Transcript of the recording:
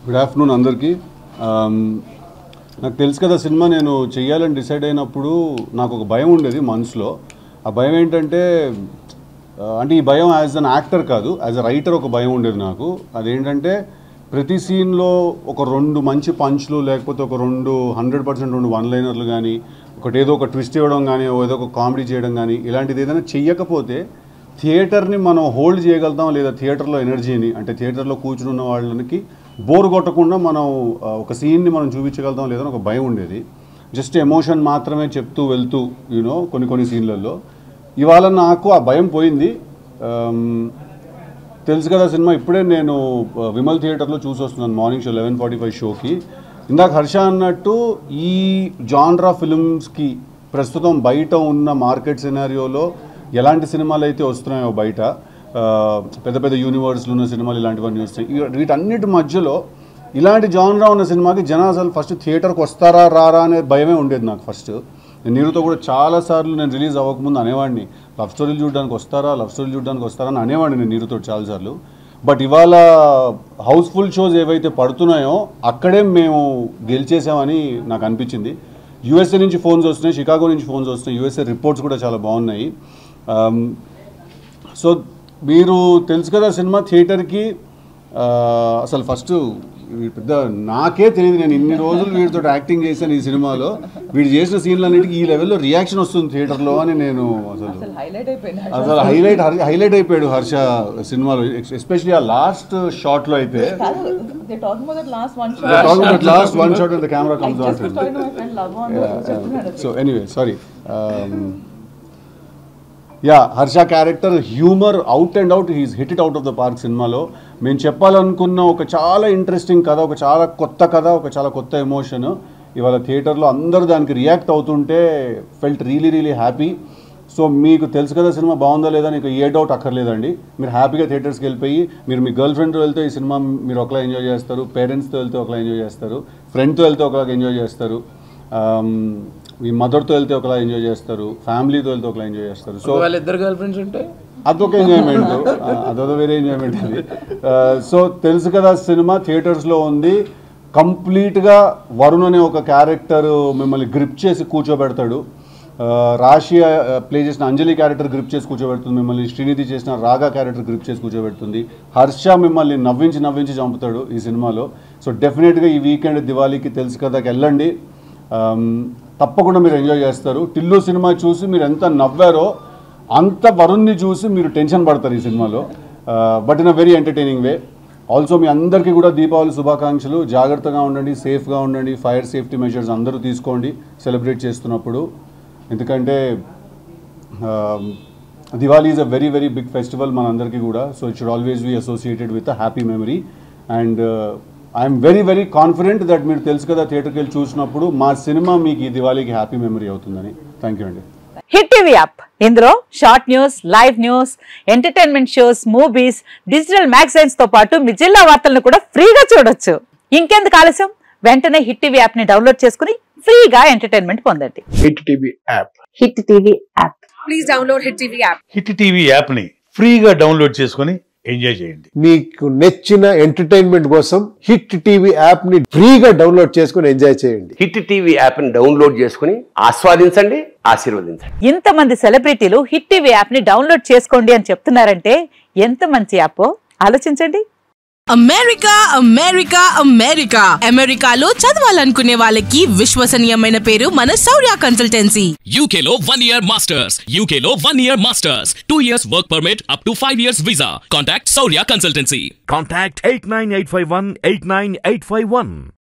Good afternoon అందరికీ. నాకు తెలుసు కదా సినిమా నేను చెయ్యాలని డిసైడ్ అయినప్పుడు నాకు ఒక భయం ఉండేది మనసులో. ఆ భయం ఏంటంటే అంటే ఈ భయం యాజ్ అన్ యాక్టర్ కాదు, యాజ్ అ రైటర్ ఒక భయం ఉండేది నాకు. అదేంటంటే ప్రతి సీన్లో ఒక 2 మంచి పంచ్లు, లేకపోతే ఒక 100% 2 వన్ లైనర్లు కానీ, ఏదో ఒక ట్విస్ట్ ఇవ్వడం కానీ, ఏదో ఒక కామెడీ చేయడం కానీ, ఇలాంటిది ఏదైనా చెయ్యకపోతే థియేటర్ని మనం హోల్డ్ చేయగలుగుతాం లేదా థియేటర్లో ఎనర్జీని, అంటే థియేటర్లో కూర్చుని ఉన్న వాళ్ళకి బోర్ కొట్టకుండా మనం ఒక సీన్ని మనం చూపించగలుగుతాం లేదని ఒక భయం ఉండేది. జస్ట్ ఎమోషన్ మాత్రమే చెప్తూ వెళ్తూ కొన్ని సీన్లలో. ఇవాళ నాకు ఆ భయం పోయింది. తెలుసు కదా సినిమా ఇప్పుడే నేను విమల్ థియేటర్లో చూసి వస్తున్నాను మార్నింగ్ షో 11:45 షోకి. ఇందాక హర్ష అన్నట్టు ఈ జాన్రా ఫిల్మ్స్కి ప్రస్తుతం బయట ఉన్న మార్కెట్ సినారియోలో ఎలాంటి సినిమాలు అయితే వస్తున్నాయో బయట, పెద్ద పెద్ద యూనివర్స్లు ఉన్న సినిమాలు ఇలాంటివన్నీ వస్తాయి. వీటన్నిటి మధ్యలో ఇలాంటి జాన్రా ఉన్న సినిమాకి జనం అసలు ఫస్ట్ థియేటర్కి వస్తారా రారా అనే భయమే ఉండేది నాకు. ఫస్ట్ నేను నీరుతో కూడా చాలాసార్లు నేను రిలీజ్ అవ్వకముందు అనేవాడిని, లవ్ స్టోరీలు చూడడానికి వస్తారా అని అనేవాడిని నేను నీరుతో చాలాసార్లు. బట్ ఇవాళ హౌస్ఫుల్ షోస్ ఏవైతే పడుతున్నాయో అక్కడే మేము గెలిచేసామని నాకు అనిపించింది. యూఎస్ఏ నుంచి ఫోన్స్ వస్తున్నాయి, షికాగో నుంచి ఫోన్స్ వస్తున్నాయి, యూఎస్ఏ రిపోర్ట్స్ కూడా చాలా బాగున్నాయి. సో మీరు తెలుసు కదా సినిమా థియేటర్కి అసలు ఫస్ట్ పెద్ద నాకే తెలియదు. నేను ఇన్ని రోజులు వీడితో యాక్టింగ్ చేశాను ఈ సినిమాలో, వీడు చేసిన సీన్లన్నిటికీ ఈ లెవెల్లో రియాక్షన్ వస్తుంది థియేటర్లో అని నేను అసలు హైలైట్ అయిపోయాడు హర్ష సినిమాలో. ఎస్పెషల్లీ ఆ లాస్ట్ షాట్లో అయితే last one shot the camera comes on. So anyway sorry. Yeah, Harsha character humour out and out, he's hit it out of the park సినిమాలో. మేము చెప్పాలనుకున్న ఒక చాలా ఇంట్రెస్టింగ్ కథ, ఒక చాలా కొత్త కథ, ఒక చాలా కొత్త ఎమోషన్ ఇవాళ థియేటర్లో అందరూ దానికి రియాక్ట్ అవుతుంటే ఫెల్ట్ రియలీ హ్యాపీ. సో మీకు తెలుసు కదా సినిమా బాగుందా లేదా నీకు ఏ డౌట్ అక్కర్లేదండి. మీరు హ్యాపీగా థియేటర్స్కి వెళ్ళిపోయి మీరు మీ గర్ల్ ఫ్రెండ్తో వెళ్తే ఈ సినిమా మీరు ఒకలా ఎంజాయ్ చేస్తారు, పేరెంట్స్తో వెళ్తే ఒకలా ఎంజాయ్ చేస్తారు, ఫ్రెండ్తో వెళ్తే ఒకలాగా ఎంజాయ్ చేస్తారు, మీ మదర్తో వెళ్తే ఒకలా ఎంజాయ్ చేస్తారు, ఫ్యామిలీతో వెళ్తే ఒకలా ఎంజాయ్ చేస్తారు. సో వాళ్ళిద్దరు గర్ల్ ఫ్రెండ్స్ ఉంటే అదొక ఎంజాయ్మెంట్, అదొక వేరే ఎంజాయ్మెంట్ అది. సో తెలుసు కదా సినిమా థియేటర్స్లో ఉంది. కంప్లీట్గా వరుణ్ అనే ఒక క్యారెక్టర్ మిమ్మల్ని గ్రిప్ చేసి కూర్చోబెడతాడు. రాశి ప్లే చేసిన అంజలి క్యారెక్టర్ గ్రిప్ చేసి కూర్చోబెడుతుంది మిమ్మల్ని, శ్రీనిధి చేసిన రాగా క్యారెక్టర్ గ్రిప్ చేసి కూర్చోబెడుతుంది, హర్ష మిమ్మల్ని నవ్వించి చంపుతాడు ఈ సినిమాలో. సో డెఫినెట్గా ఈ వీకెండ్ దివాళీకి తెలుసు కదాకి వెళ్ళండి, తప్పకుండా మీరు ఎంజాయ్ చేస్తారు. టిల్లు సినిమా చూసి మీరు ఎంత నవ్వారో అంత వరుణ్ని చూసి మీరు టెన్షన్ పడతారు ఈ సినిమాలో, but in a very entertaining way. Also మీ అందరికీ కూడా దీపావళి శుభాకాంక్షలు. జాగ్రత్తగా ఉండండి, సేఫ్గా ఉండండి, ఫైర్ సేఫ్టీ మెజర్స్ అందరూ తీసుకోండి సెలబ్రేట్ చేస్తున్నప్పుడు. ఎందుకంటే Diwali is a very big festival మనందరికీ కూడా. So it should always be associated with a happy memory. And I'm very confident that మీరు తెలుసు కదా థియేటర్కి వెళ్ళి చూసినప్పుడు మా సినిమా మీకు ఈ దివాళీకి హ్యాపీ మెమరీ అవుతుందని. థ్యాంక్ యూ అండి. హిట్ టీవీ యాప్, ఇందులో short news, live news, entertainment shows, movies, digital magazines తో పాటు మీ జిల్లా వార్తలను కూడా ఫ్రీగా చూడొచ్చు. ఇంకెందుకు ఆలస్యం, వెంటనే హిట్ టీవీ యాప్ ని డౌన్లోడ్ చేసుకుని ఫ్రీగా ఎంటర్టైన్మెంట్ పొందండి. Hit TV app, hit TV app, please download hit TV app. Hit TV app ని ఫ్రీగా డౌన్లోడ్ చేసుకుని ఎంజాయ్ చేయండి. మీకు నచ్చిన ఎంటర్టైన్మెంట్ కోసం హిట్ టీవీ యాప్ ని ఫ్రీగా డౌన్లోడ్ చేసుకుని ఎంజాయ్ చేయండి. హిట్ టీవీ యాప్ ని డౌన్లోడ్ చేసుకుని ఆస్వాదించండి, ఆశీర్వదించండి. ఇంతమంది సెలబ్రిటీలు హిట్ టీవీ యాప్ ని డౌన్లోడ్ చేసుకోండి అని చెప్తున్నారంటే ఎంత మంచి యాప్ ఆలోచించండి. అమెరికాలో చదవాలనుకునే వాళ్ళకి విశ్వసనీయమైన పేరు మన శౌర్య కన్సల్టెన్సీ. UK లో 1 year masters, UK లో 1 year masters, 2 years work permit up to 5 years visa. Contact Saurya Consultancy. Contact 89851 89851.